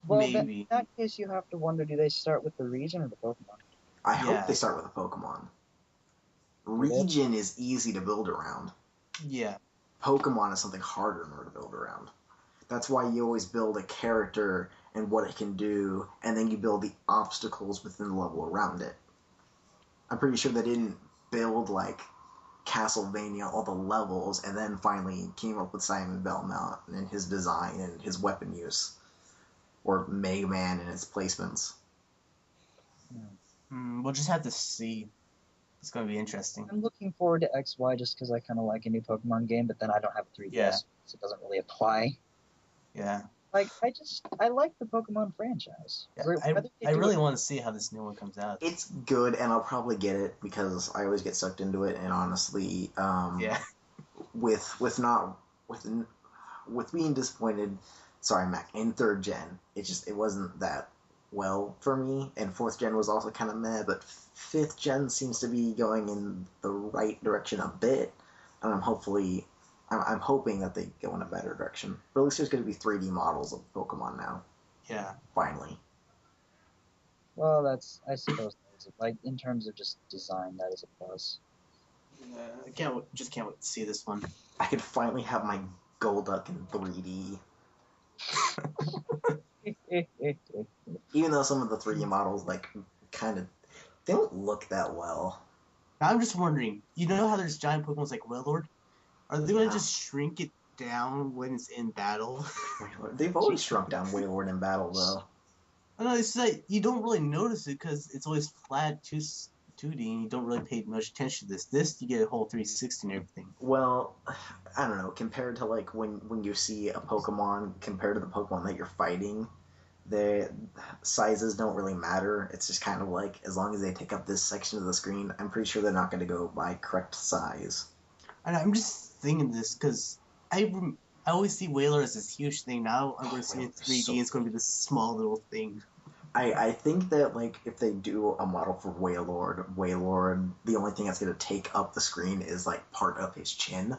Well, then, in Maybe. that case, you have to wonder: do they start with the region or the Pokemon? I hope Yeah. they start with a Pokemon. Do they? Region is easy to build around. Yeah. Pokemon is something harder in order to build around. That's why you always build a character and what it can do, and then you build the obstacles within the level around it. I'm pretty sure they didn't build like Castlevania, all the levels, and then finally came up with Simon Belmont and his design and his weapon use, or Mega Man and its placements. We'll just have to see. It's going to be interesting. I'm looking forward to XY just because I kind of like a new Pokemon game, but then I don't have a 3DS, Yeah. so it doesn't really apply. Yeah. Like, I like the Pokemon franchise. Yeah, Whether they I do really it- want to see how this new one comes out. It's good, and I'll probably get it because I always get sucked into it. And honestly, Yeah. with being disappointed, sorry, Mac, in third gen, it wasn't that well for me, and fourth gen was also kind of meh, but fifth gen seems to be going in the right direction a bit, and I'm hoping that they go in a better direction. But at least there's going to be 3D models of Pokemon now, Yeah. finally. Well, I suppose that's like in terms of just design, that is a plus. I can't wait to see this one. I could finally have my Golduck in 3D. Even though some of the 3D models, like, kind of, they don't look that well. I'm just wondering, you know how there's giant Pokemon like Wailord? Are they going Yeah. to just shrink it down when it's in battle? They've always shrunk down Wailord in battle, though. I know, it's like, you don't really notice it because it's always flat 2D and you don't really pay much attention to this. This, you get a whole 360 and everything. Well, I don't know, compared to, like, when you see a Pokemon, compared to the Pokemon that you're fighting, the sizes don't really matter. It's just kind of like, as long as they take up this section of the screen, I'm pretty sure they're not going to go by correct size. And I'm just thinking this because I always see Wailord as this huge thing. Now I'm going to see it in 3D and it's going to be this small little thing. I think that, like, if they do a model for Wailord, the only thing that's going to take up the screen is, like, part of his chin.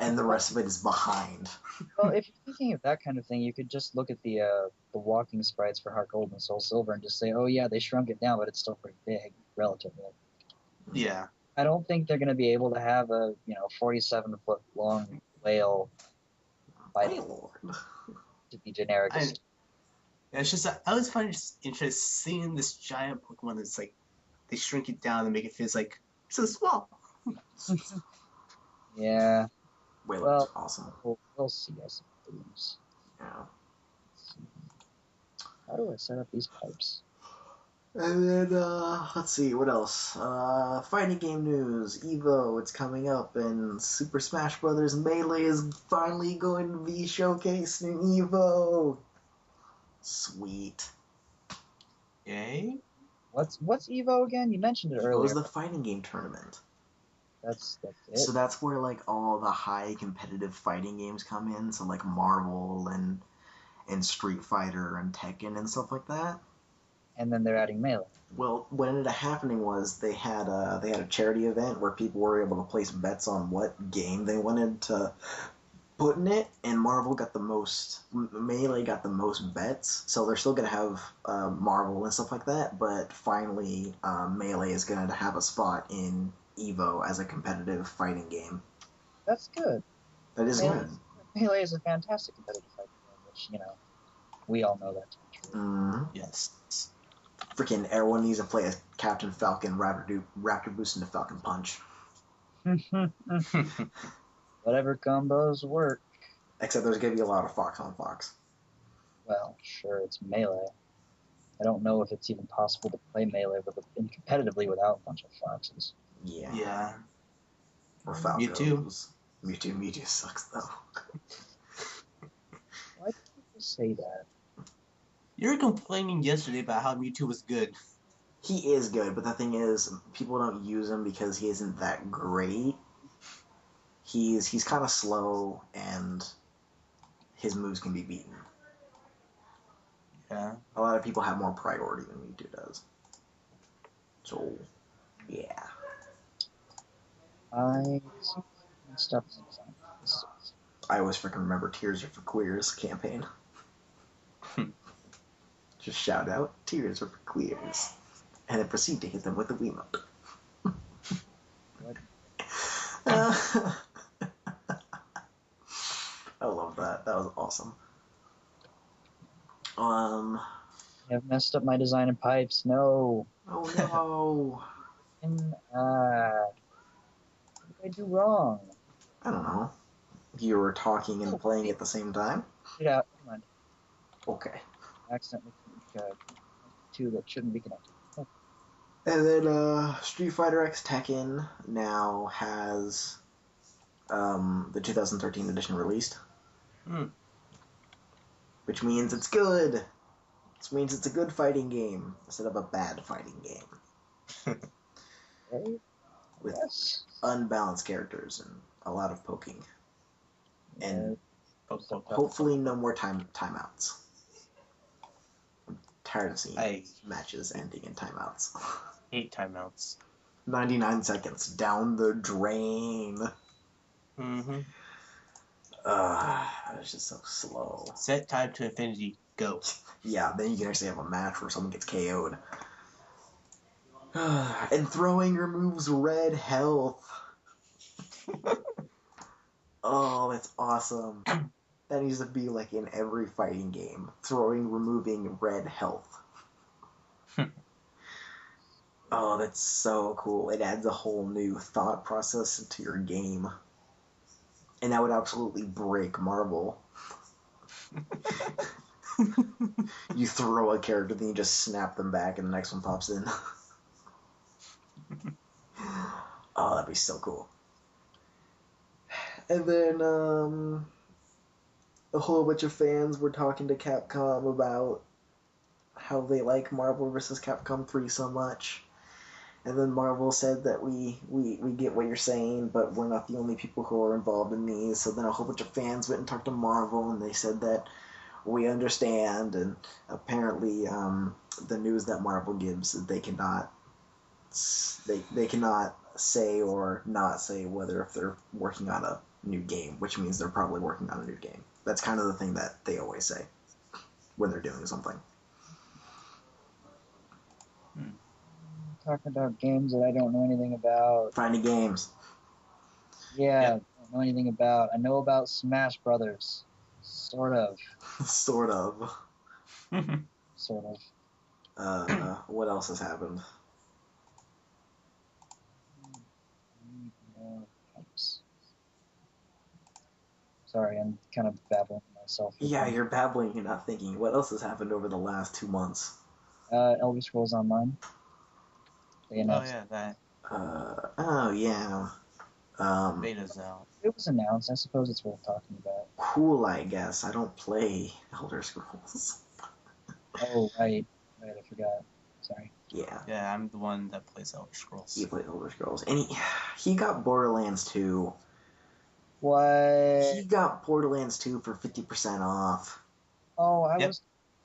And the rest of it is behind. Well, if you're thinking of that kind of thing, you could just look at the walking sprites for Heart Gold and Soul Silver and just say, oh yeah, they shrunk it down, but it's still pretty big, relatively. Yeah. I don't think they're going to be able to have a 47-foot long whale fighting Wailord. to be generic. Yeah, it's just I always find it interesting seeing this giant Pokemon that's like they shrink it down and make it feel like so small. Yeah. Wailord's Well, awesome. we'll see, I suppose. Yeah. How do I set up these pipes? And then, let's see, what else? Fighting game news. Evo, it's coming up, and Super Smash Bros. Melee is finally going to be showcased in Evo. Sweet. Yay! What's Evo again? You mentioned it It earlier. was the fighting game tournament. That's it. So that's where, like, all the high competitive fighting games come in. So, like, Marvel and Street Fighter and Tekken and stuff like that. And then they're adding Melee. Well, what ended up happening was they had a charity event where people were able to place bets on what game they wanted to put in it, and Marvel got the most, Melee got the most bets, so they're still going to have Marvel and stuff like that, but finally Melee is going to have a spot in Evo as a competitive fighting game. That's good. That is good. Melee is a fantastic competitive fighting game, which, we all know that to be true. Mm-hmm. Yes. Freaking everyone needs to play as Captain Falcon, Raptor Boost into Falcon Punch. Whatever combos work. Except there's going to be a lot of Fox on Fox. Well, sure, it's Melee. I don't know if it's even possible to play Melee competitively without a bunch of foxes. Yeah. Yeah. Or Falcos. Mewtwo. Mewtwo sucks, though. Why do people say that? You were complaining yesterday about how Mewtwo was good. He is good, but the thing is, people don't use him because he isn't that great. He's kind of slow, and his moves can be beaten. Yeah. A lot of people have more priority than Mewtwo does. So, yeah. I see stuff. I always freaking remember Tears Are for Queers campaign. Just shout out, tears are for clears. And then proceed to hit them with the Wiimote. What? I love that. That was awesome. I have messed up my design of pipes. No. Oh no. What did I do wrong? I don't know. You were talking and playing at the same time? Get out. Come on. Okay. Accidentally two that shouldn't be connected. Oh. And then Street Fighter X Tekken now has the 2013 edition released. Which means it's good. Which means it's a good fighting game instead of a bad fighting game. Right? With Yes. unbalanced characters and a lot of poking. And Poke. hopefully no more timeouts. I'm tired of seeing matches ending in timeouts. 8 timeouts. 99 seconds down the drain. Mm-hmm. It's just so slow. Set time to infinity. Go. Yeah, then you can actually have a match where someone gets KO'd. And throwing removes red health. Oh, that's awesome. That needs to be like in every fighting game. Throwing, removing red health. Oh, that's so cool. It adds a whole new thought process into your game. And that would absolutely break Marvel. You throw a character, then you just snap them back and the next one pops in. Oh, that'd be so cool. And then, a whole bunch of fans were talking to Capcom about how they like Marvel vs. Capcom 3 so much. And then Marvel said that we get what you're saying, but we're not the only people who are involved in these. So then a whole bunch of fans went and talked to Marvel, and they said that we understand. And apparently, the news that Marvel gives, they cannot say or not say whether if they're working on a new game, which means they're probably working on a new game. That's kind of the thing that they always say when they're doing something. Talking about games that I don't know anything about. Finding games. Yeah, Yep. I don't know anything about. I know about Smash Brothers. Sort of. Sort of. Sort of. What else has happened? Sorry, I'm kind of babbling to myself. Yeah, you're babbling, you're not thinking. What else has happened over the last 2 months? Elder Scrolls Online. They announced. Oh, yeah, that. Oh, yeah. Beta's out. It was announced. I suppose it's worth talking about. Cool, I guess. I don't play Elder Scrolls. Oh, right. I forgot. Sorry. Yeah. Yeah, I'm the one that plays Elder Scrolls. He played Elder Scrolls. And he got Borderlands 2. What? He got Borderlands 2 for 50% off. Oh, I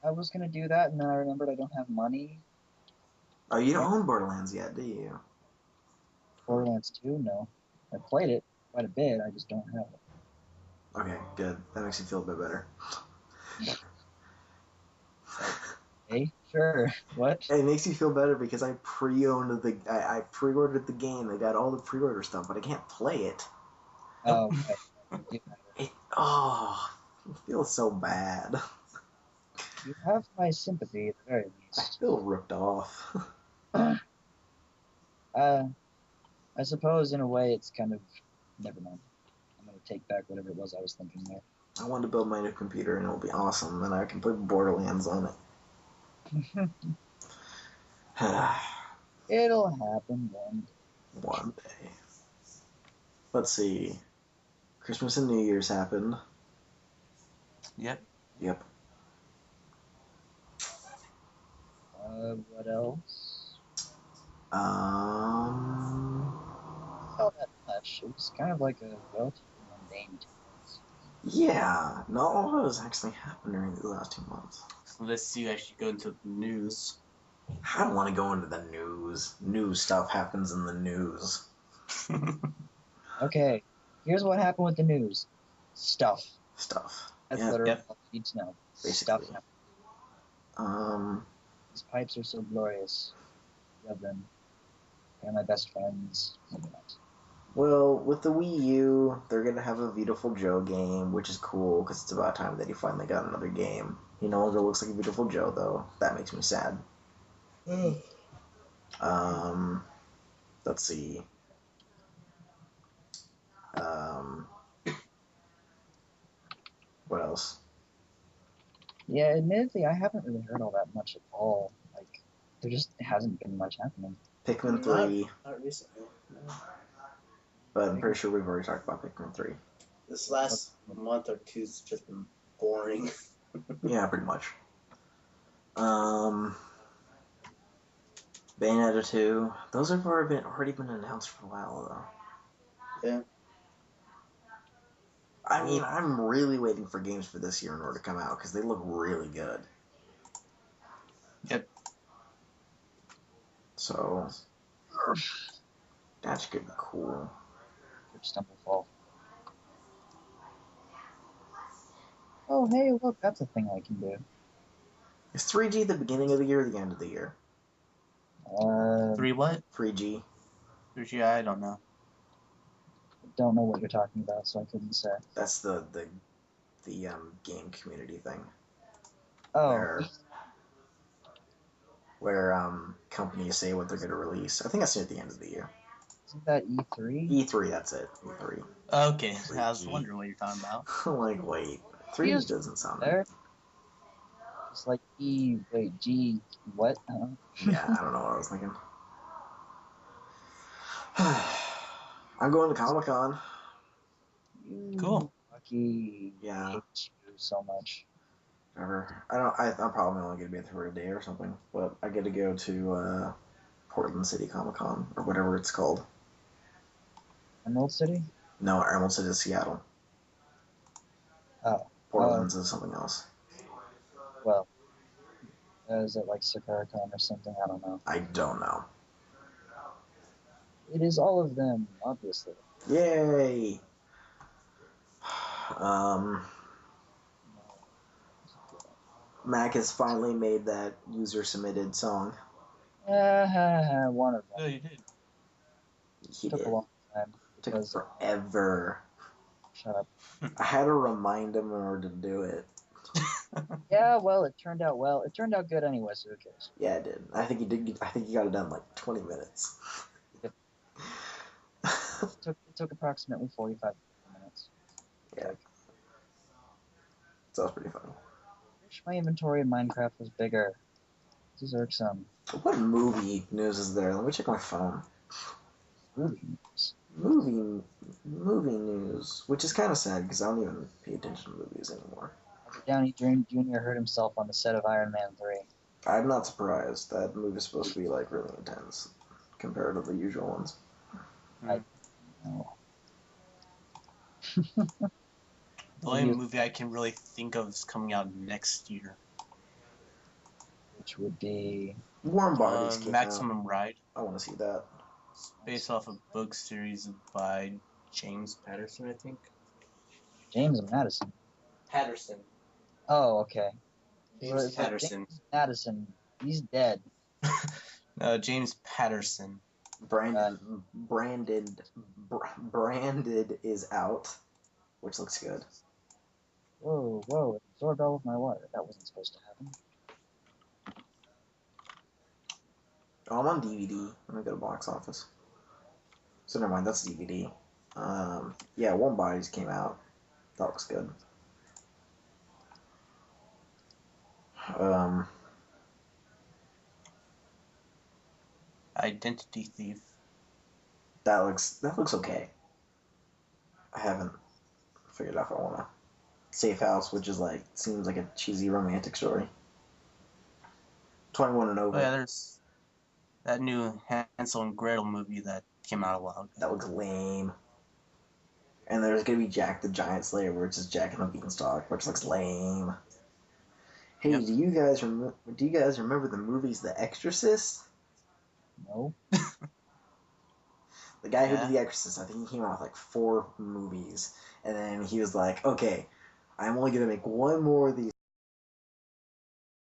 was gonna do that, and then I remembered I don't have money. Oh, you don't own Borderlands yet, do you? Borderlands 2? No. I played it quite a bit, I just don't have it. Okay, good. That makes me feel a bit better. Hey, sure. What? It makes me feel better because I I pre-ordered the game. I got all the pre-order stuff, but I can't play it. Oh, right. It feels so bad. You have my sympathy at the very I least. feel ripped off. I suppose in a way it's kind of... Never mind. I'm going to take back whatever it was I was thinking there. I want to build my new computer and it'll be awesome, and I can play Borderlands on it. It'll happen one day. One day. Let's see. Christmas and New Year's happened. Yep. Yep. What else? Um. Not that much. It was kind of like a relatively mundane 2 months. Yeah, not a lot has actually happened during the last 2 months. So let's see, I should go into the news. I don't want to go into the news. News stuff happens in the news. Okay, here's what happened with the news. Stuff. Stuff. That's Yeah, literally yep. all you need to know. Basically. Stuff. These pipes are so glorious. Love them. They're my best friends. Maybe not. Well, with the Wii U, they're gonna have a Beautiful Joe game, which is cool because it's about time that he finally got another game. He no longer looks like a Beautiful Joe, though. That makes me sad. Let's see. What else? Yeah, admittedly, I haven't really heard all that much at all. Like, there just hasn't been much happening. Pikmin 3, Not recently. No. but I'm pretty sure we've already talked about Pikmin 3. This last month or two's just been boring. Yeah, pretty much. Bayonetta 2. Those have already been announced for a while, though. Yeah. I mean, I'm really waiting for games for this year in order to come out because they look really good. Yep. So, that could be cool. Stumble fall. Oh, hey, look, that's a thing I can do. Is 3G the beginning of the year or the end of the year? 3 what? 3G. 3G, I don't know. Don't know what you're talking about, so I couldn't say. That's the game community thing. Oh, Where companies say what they're going to release. I think that's near the end of the year. isn't that E3? E3, that's it. E3. Okay, I was wondering what you're talking about. Like, wait. 3G doesn't sound right. There. It's like G, what? Yeah, I don't know what I was thinking. I'm going to Comic-Con. Cool. Lucky. Yeah. I hate you so much. Whatever. I'm probably only going to be there for a day or something, but I get to go to Portland City Comic-Con, or whatever it's called. Emerald City? No, Emerald City is Seattle. Oh. Portland's is something else. Well. Is it like SakuraCon or something? I don't know. I don't know. It is all of them, obviously. Yay! Mac has finally made that user-submitted song. One of them. Oh, you did. He Took did. a long time. Took Because, forever. Shut up. I had to remind him in order to do it. Yeah, well, it turned out well. It turned out good anyway, so who cares? Yeah, it did. I think he did. I think he got it done in like 20 minutes. Yep. It took approximately 45 minutes. Yeah. So that was pretty funny. I wish my inventory in Minecraft was bigger. This is irksome. What movie news is there? Let me check my phone. Movie news. Movie news, which is kind of sad because I don't even pay attention to movies anymore. Robert Downey Jr. hurt himself on the set of Iron Man 3. I'm not surprised. That movie's supposed to be like really intense compared to the usual ones. No. The only movie I can really think of is coming out next year. Which would be Warm Bodies came Maximum out. Ride. I want to see that. It's based off a book series by James Patterson, I think. James Madison. Patterson. Oh, okay. James It's like Patterson. James Madison. He's dead. James Patterson. Branded is out, which looks good. Whoa, it absorbed all of my water. That wasn't supposed to happen. Oh, I'm on DVD. Let me go to box office. So never mind, that's DVD. Yeah, Warm Bodies came out. That looks good. Identity Thief. That looks okay. I haven't figured out if I want to. Safe House, which is like seems like a cheesy romantic story. 21 and over. Oh yeah, there's that new Hansel and Gretel movie that came out a while ago. That looks lame. And there's gonna be Jack the Giant Slayer, which is Jack and the Beanstalk, which looks lame. Hey, Yep. do you guys remember the movies The Exorcist? No. The guy who did The Exorcist, I think he came out with like 4 movies, and then he was like, okay, I'm only gonna make one more of these